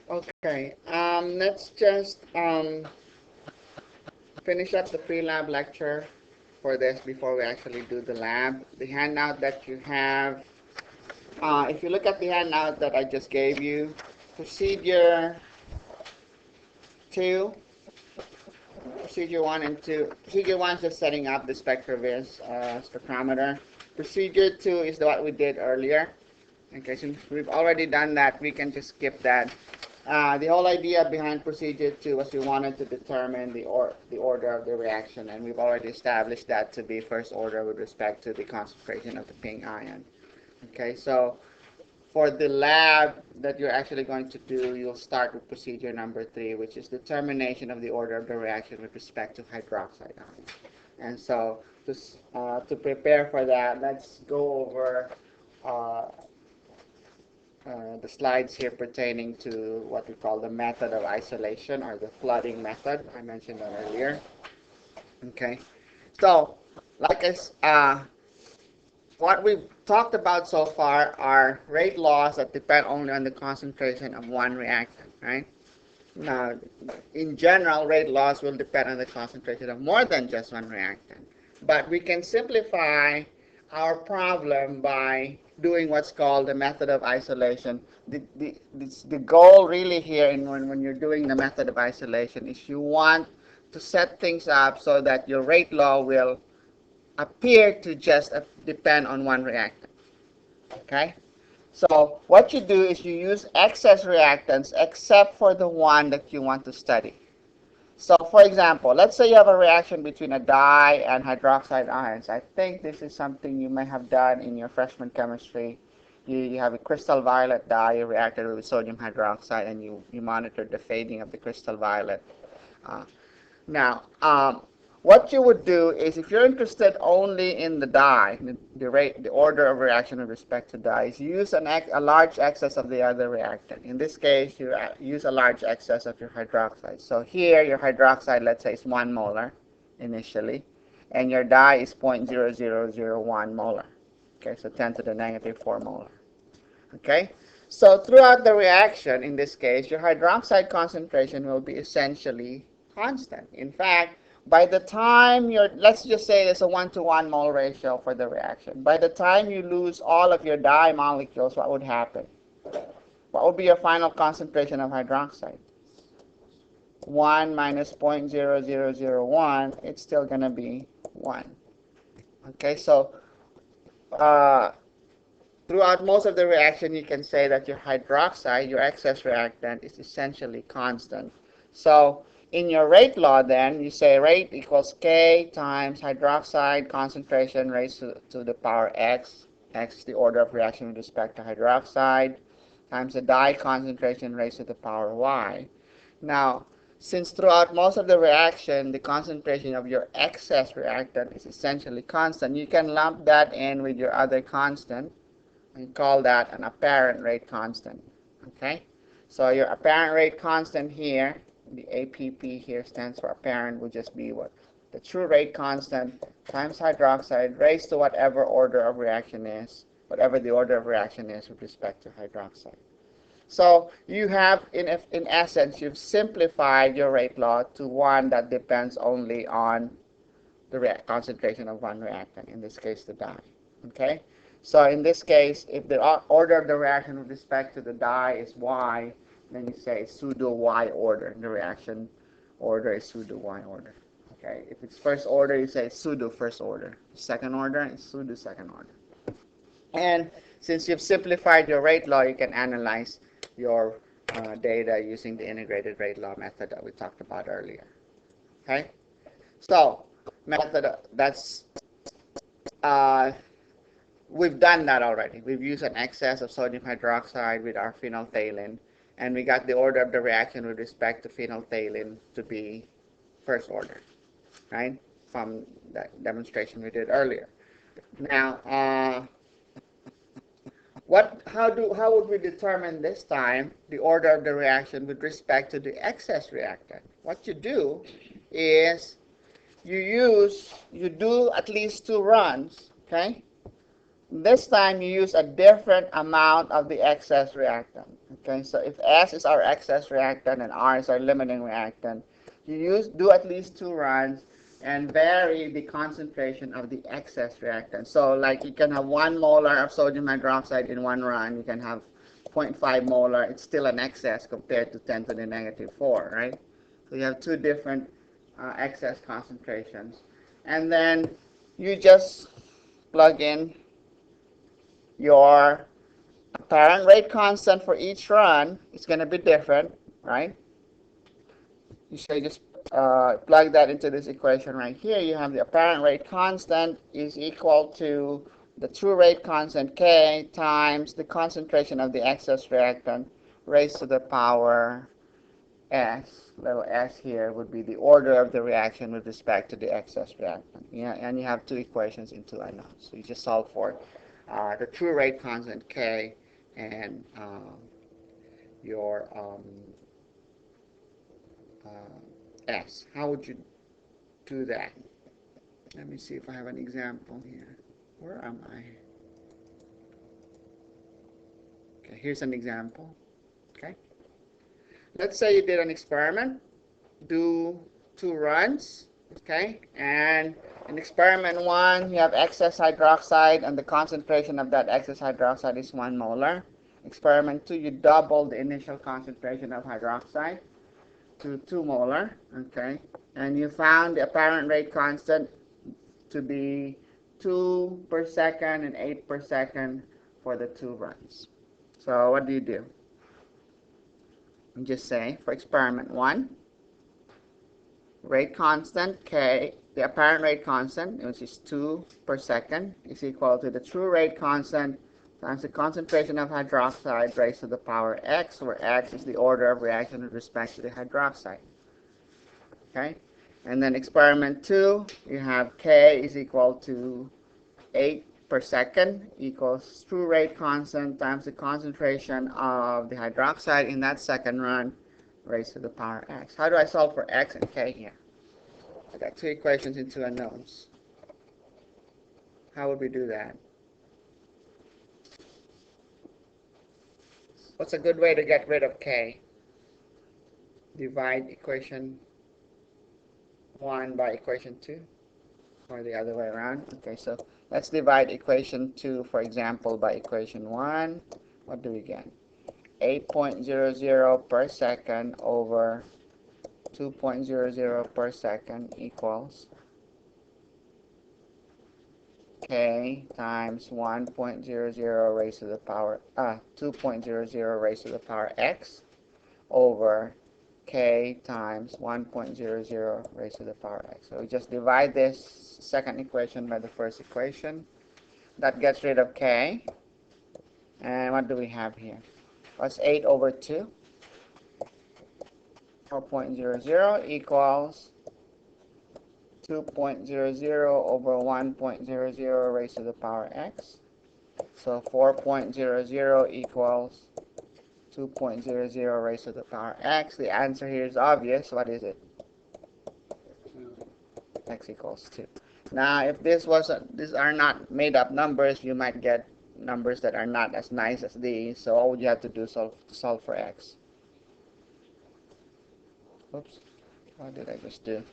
Okay, let's just finish up the pre-lab lecture for this before we actually do the lab. The handout that you have, if you look at the handout that I just gave you, procedure 2, procedure 1 and 2. Procedure 1 is just setting up the spectrovis spectrometer. Procedure 2 is what we did earlier. Okay, since we've already done that, we can just skip that. The whole idea behind procedure 2 was we wanted to determine the order of the reaction, and we've already established that to be first order with respect to the concentration of the pink ion. Okay, so for the lab that you're actually going to do, you'll start with procedure number 3, which is determination of the order of the reaction with respect to hydroxide ion. And so to prepare for that, let's go over uh, the slides here pertaining to what we call the method of isolation, or the flooding method. I mentioned that earlier. Okay, so like what we've talked about so far are rate laws that depend only on the concentration of one reactant, right? Now, in general, rate laws will depend on the concentration of more than just one reactant. But we can simplify our problem by doing what's called the method of isolation. The goal really here when you're doing the method of isolation is you want to set things up so that your rate law will appear to just depend on one reactant. Okay? So what you do is you use excess reactants except for the one that you want to study. So for example, let's say you have a reaction between a dye and hydroxide ions. I think this is something you may have done in your freshman chemistry. You have a crystal violet dye, you reacted with sodium hydroxide, and you monitored the fading of the crystal violet. Uh, now, what you would do is, if you're interested only in the dye, the order of reaction with respect to dyes, you use a large excess of the other reactant. In this case, you use a large excess of your hydroxide. So here, your hydroxide, let's say, is 1 molar initially, and your dye is 0.0001 molar. Okay, so 10 to the negative 4 molar. Okay, so throughout the reaction, in this case, your hydroxide concentration will be essentially constant. In fact, by the time let's just say there's a 1-to-1 mole ratio for the reaction. By the time you lose all of your dye molecules, what would happen? What would be your final concentration of hydroxide? 1 minus 0.0001, it's still going to be 1. Okay, so throughout most of the reaction, you can say that your hydroxide, your excess reactant, is essentially constant. So in your rate law, then, you say rate equals K times hydroxide concentration raised to the power X. X is the order of reaction with respect to hydroxide, times the dye concentration raised to the power Y. Now, since throughout most of the reaction, the concentration of your excess reactant is essentially constant, you can lump that in with your other constant and call that an apparent rate constant. Okay? So your apparent rate constant here, the APP here stands for apparent, would just be what? The true rate constant times hydroxide raised to whatever order of reaction is, whatever the order of reaction is with respect to hydroxide. So you have, in essence, you've simplified your rate law to one that depends only on the concentration of one reactant, in this case the dye. Okay? So in this case, if the order of the reaction with respect to the dye is Y, then you say pseudo Y order. The reaction order is pseudo Y order. Okay? If it's first order, you say pseudo first order. Second order is pseudo second order. And since you've simplified your rate law, you can analyze your data using the integrated rate law method that we talked about earlier. Okay? So, method that's uh, we've done that already. We've used an excess of sodium hydroxide with our phenolphthalein, and we got the order of the reaction with respect to phenolphthalein to be first order, right? From that demonstration we did earlier. Now, how would we determine this time the order of the reaction with respect to the excess reactant? What you do is you do at least 2 runs, okay? This time you use a different amount of the excess reactant. Okay, so if S is our excess reactant and R is our limiting reactant, you do at least 2 runs and vary the concentration of the excess reactant. So like you can have 1 molar of sodium hydroxide in 1 run, you can have 0.5 molar, it's still an excess compared to 10 to the negative 4, right? So you have 2 different excess concentrations. And then you just plug in your apparent rate constant for each run. Is going to be different, right? You should just plug that into this equation right here. You have the apparent rate constant is equal to the true rate constant K times the concentration of the excess reactant raised to the power S. Little s here would be the order of the reaction with respect to the excess reactant. Yeah, and you have 2 equations in 2 unknowns. So you just solve for the true rate constant K and your S. How would you do that? Let me see if I have an example here. Where am I? Okay, here's an example. Okay. Let's say you did an experiment. Do 2 runs. Okay. And in experiment 1, you have excess hydroxide, and the concentration of that excess hydroxide is 1 molar. Experiment 2, you double the initial concentration of hydroxide to 2 molar, okay, and you found the apparent rate constant to be 2 per second and 8 per second for the 2 runs. So what do? You just say for experiment 1, rate constant K, the apparent rate constant, which is 2 per second, is equal to the true rate constant times the concentration of hydroxide raised to the power X, where X is the order of reaction with respect to the hydroxide. Okay, and then experiment 2, you have K is equal to 8 per second equals true rate constant times the concentration of the hydroxide in that second run raised to the power X. How do I solve for X and K here? I got 2 equations and 2 unknowns. How would we do that? What's a good way to get rid of K? Divide equation 1 by equation 2, or the other way around. Okay, so let's divide equation 2, for example, by equation 1. What do we get? 8.00 per second over 2.00 per second equals K times 1.00 raised to the power 2.00 raised to the power X over K times 1.00 raised to the power X. So we just divide this second equation by the first equation. That gets rid of K. And what do we have here? What's 8 over 2? 4.00 equals 2.00 over 1.00 raised to the power X. So 4.00 equals 2.00 raised to the power X. The answer here is obvious. What is it? X equals 2. Now, if these are not made up numbers, you might get numbers that are not as nice as these. So all you have to do is solve for X. Oops, what did I just do?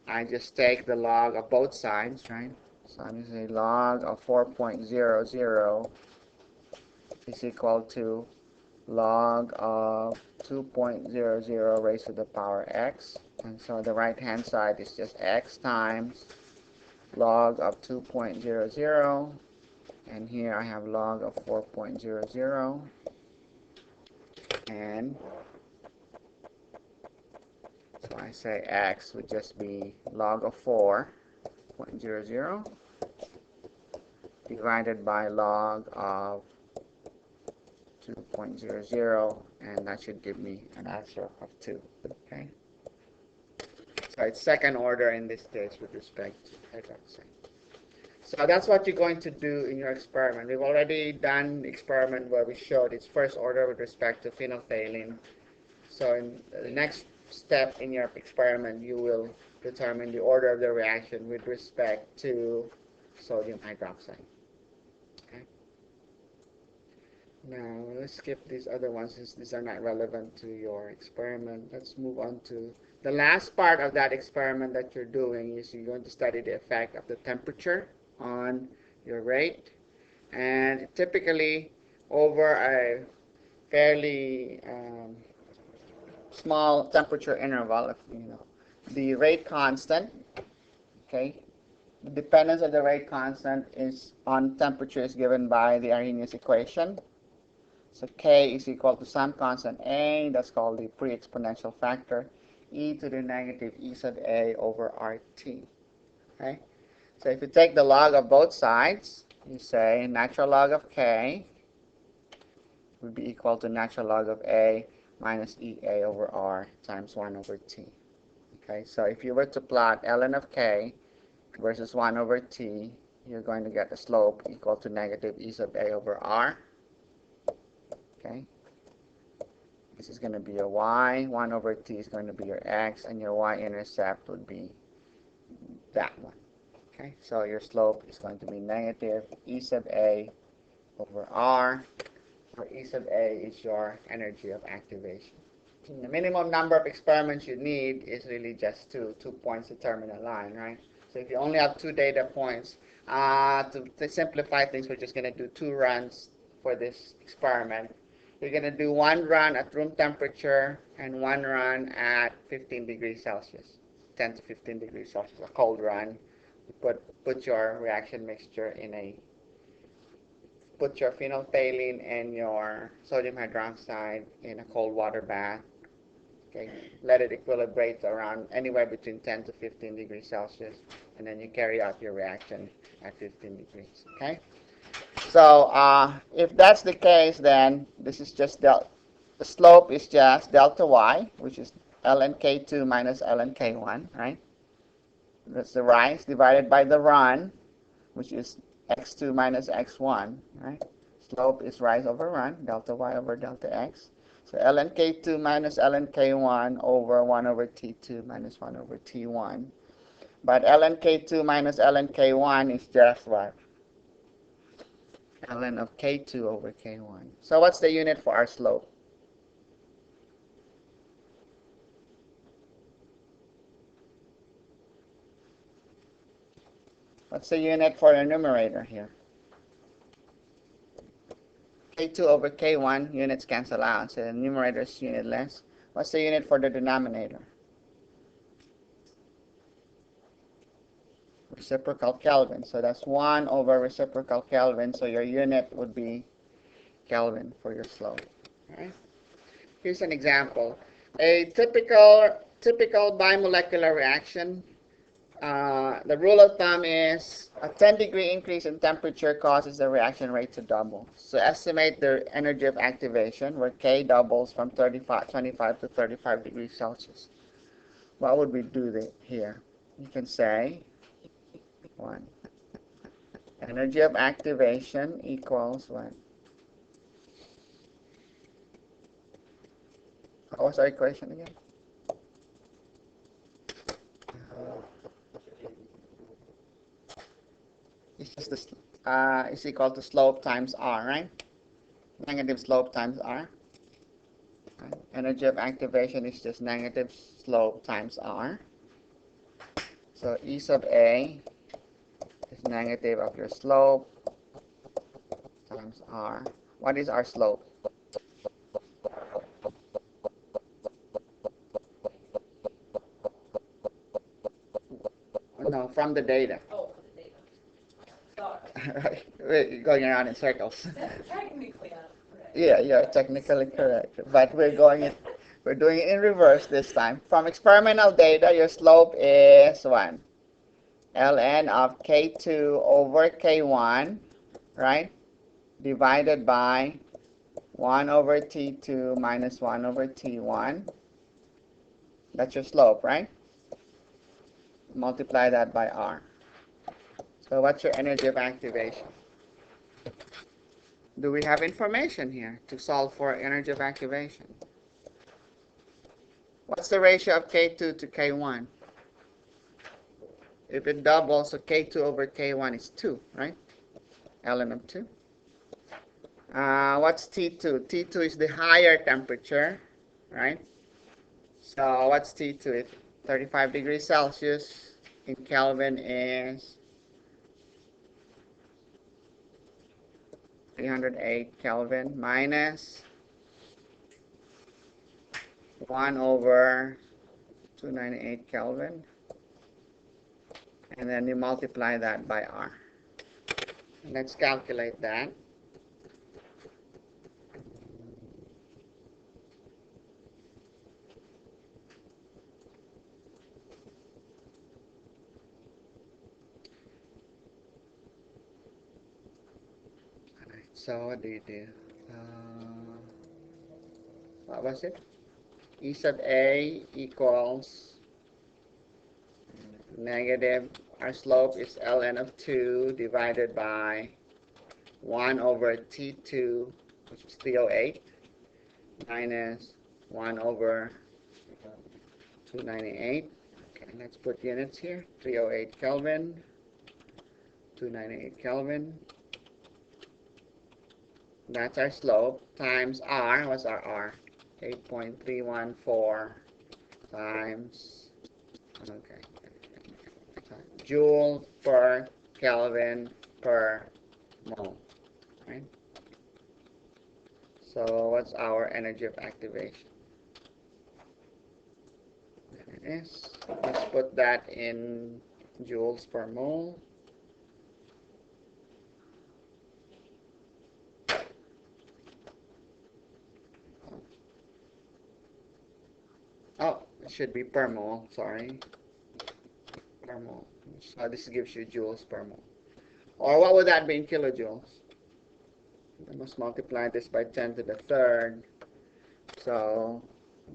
I just take the log of both sides, right? So I'm going to say log of 4.00 is equal to log of 2.00 raised to the power X. And so the right hand side is just X times log of 2.00. And here I have log of 4.00. And so I say X would just be log of 4.00 divided by log of 2.00, and that should give me an answer of 2. Okay? So it's second order in this case with respect to hydroxide. So that's what you're going to do in your experiment. We've already done the experiment where we showed its first order with respect to phenolphthalein. So in the next step in your experiment, you will determine the order of the reaction with respect to sodium hydroxide. Okay. Now let's skip these other ones since these are not relevant to your experiment. Let's move on to the last part of that experiment that you're doing is you're going to study the effect of the temperature on your rate. And typically over a fairly small temperature interval, if you know, the rate constant, okay, the dependence of the rate constant is on temperature is given by the Arrhenius equation. So K is equal to some constant A, that's called the pre-exponential factor, e to the negative e sub A over RT. Okay? So if you take the log of both sides, you say natural log of K would be equal to natural log of A minus EA over R times 1 over T. Okay, so if you were to plot ln of K versus 1 over T, you're going to get a slope equal to negative e sub A over R. Okay, this is going to be your y, 1 over T is going to be your x, and your y-intercept would be that one. Okay, so your slope is going to be negative e sub A over R, where e sub A is your energy of activation. The minimum number of experiments you need is really just 2 points to determine a line, right? So if you only have 2 data points, to simplify things, we're just going to do 2 runs for this experiment. You're going to do 1 run at room temperature and 1 run at 15 degrees Celsius, 10 to 15 degrees Celsius, a cold run. Put your reaction mixture in a, put your phenolphthalein and your sodium hydroxide in a cold water bath. Okay, let it equilibrate around anywhere between 10 to 15 degrees Celsius, and then you carry out your reaction at 15 degrees. Okay. So if that's the case, then this is just the slope is just delta y, which is ln K2 minus ln K1, right? That's the rise divided by the run, which is x2 minus x1, right? Slope is rise over run, delta y over delta x. So ln K2 minus ln K1 over 1 over T2 minus 1 over T1. But ln K2 minus ln K1 is just what? Ln of K2 over K1. So what's the unit for our slope? What's the unit for the numerator here? K2 over K1, units cancel out, so the numerator is unitless. What's the unit for the denominator? Reciprocal Kelvin. So that's 1 over reciprocal Kelvin, so your unit would be Kelvin for your slope. All right. Here's an example. A typical bimolecular reaction, the rule of thumb is a 10-degree increase in temperature causes the reaction rate to double. So estimate the energy of activation where K doubles from 25 to 35 degrees Celsius. What would we do here? You can say 1. Energy of activation equals what? What was our equation again? It's just is equal to slope times R, right? Negative slope times R. Right? Energy of activation is just negative slope times R. So E sub A is negative of your slope times R. What is our slope? No, from the data. Oh, the data. Sorry. Right. We're going around in circles. Technically, I'm correct. Yeah, you're technically correct. But we're doing it in reverse this time. From experimental data, your slope is 1. ln of K2 over K1, right? Divided by 1 over T2 minus 1 over T1. That's your slope, right? Multiply that by R. So what's your energy of activation? Do we have information here to solve for energy of activation? What's the ratio of K2 to K1? if it doubles, so K2 over K1 is 2, right? ln of 2. What's T2? T2 is the higher temperature, right? So what's T2? If 35 degrees Celsius in Kelvin is 308 Kelvin minus 1 over 298 Kelvin. And then you multiply that by R. Let's calculate that. Alright, so what do you do? What was it? E sub A equals negative, our slope is ln of 2 divided by 1 over T2, which is 308, minus 1 over 298. Okay, let's put units here. 308 Kelvin, 298 Kelvin. That's our slope, times R. What's our R? 8.314 times, okay, joule per Kelvin per mole, right? So what's our energy of activation? There it is. Let's put that in joules per mole. Oh, it should be per mole, sorry. Per mole. So this gives you joules per mole. Or what would that be in kilojoules? I must multiply this by 10 to the third. So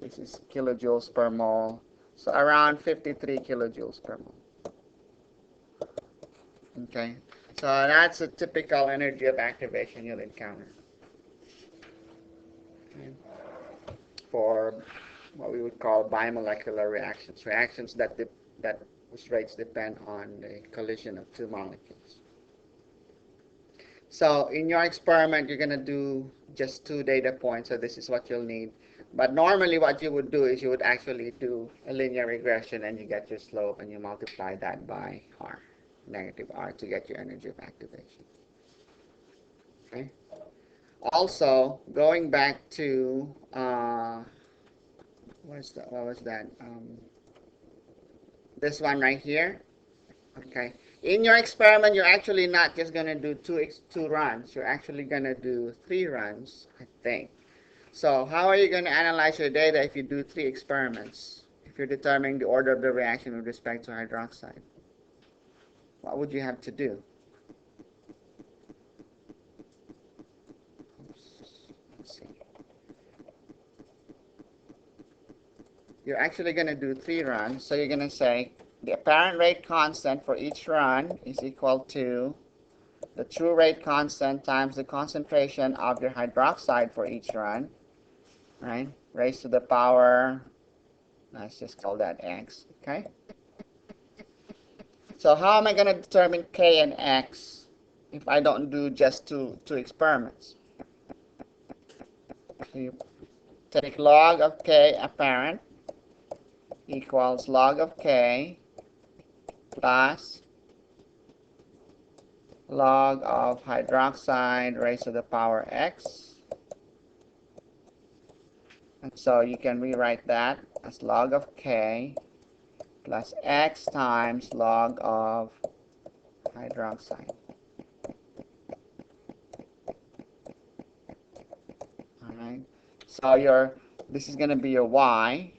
this is kilojoules per mole. So around 53 kilojoules per mole. Okay, so that's a typical energy of activation you'll encounter. Okay. For what we would call bimolecular reactions, reactions that whose rates depend on the collision of two molecules. So in your experiment, you're going to do just 2 data points, so this is what you'll need. But normally what you would do is you would actually do a linear regression and you get your slope and you multiply that by R, negative R, to get your energy of activation. Okay. Also, going back to, what was that? This one right here. Okay. In your experiment, you're actually not just going to do two runs. You're actually going to do 3 runs, I think. So how are you going to analyze your data if you do 3 experiments? If you're determining the order of the reaction with respect to hydroxide? What would you have to do? Let's see. You're actually going to do 3 runs. So you're going to say the apparent rate constant for each run is equal to the true rate constant times the concentration of your hydroxide for each run, right? Raised to the power, let's just call that x, okay? So how am I going to determine k and x if I don't do just two experiments? So you take log of k apparent equals log of k plus log of hydroxide raised to the power x. And so you can rewrite that as log of k plus x times log of hydroxide. Alright, so this is going to be your y,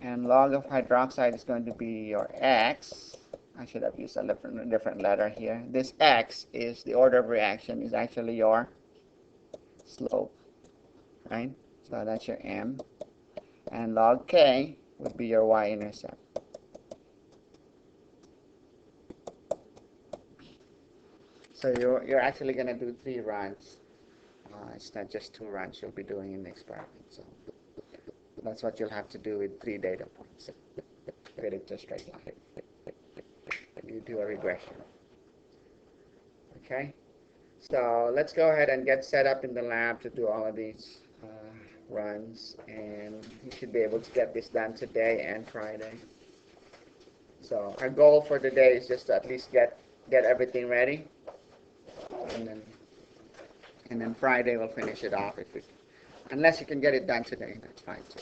and log of hydroxide is going to be your x. I should have used a different letter here. This x is the order of reaction, is actually your slope, right? So that's your m. And log k would be your y-intercept. So you're actually going to do 3 runs. It's not just 2 runs you'll be doing in the experiment. So that's what you'll have to do with 3 data points. Fit it to a straight line. you do a regression. Okay, so let's go ahead and get set up in the lab to do all of these runs, and you should be able to get this done today and Friday. So our goal for today is just to at least get everything ready, and then Friday we'll finish it off. If we, unless you can get it done today, that's fine too.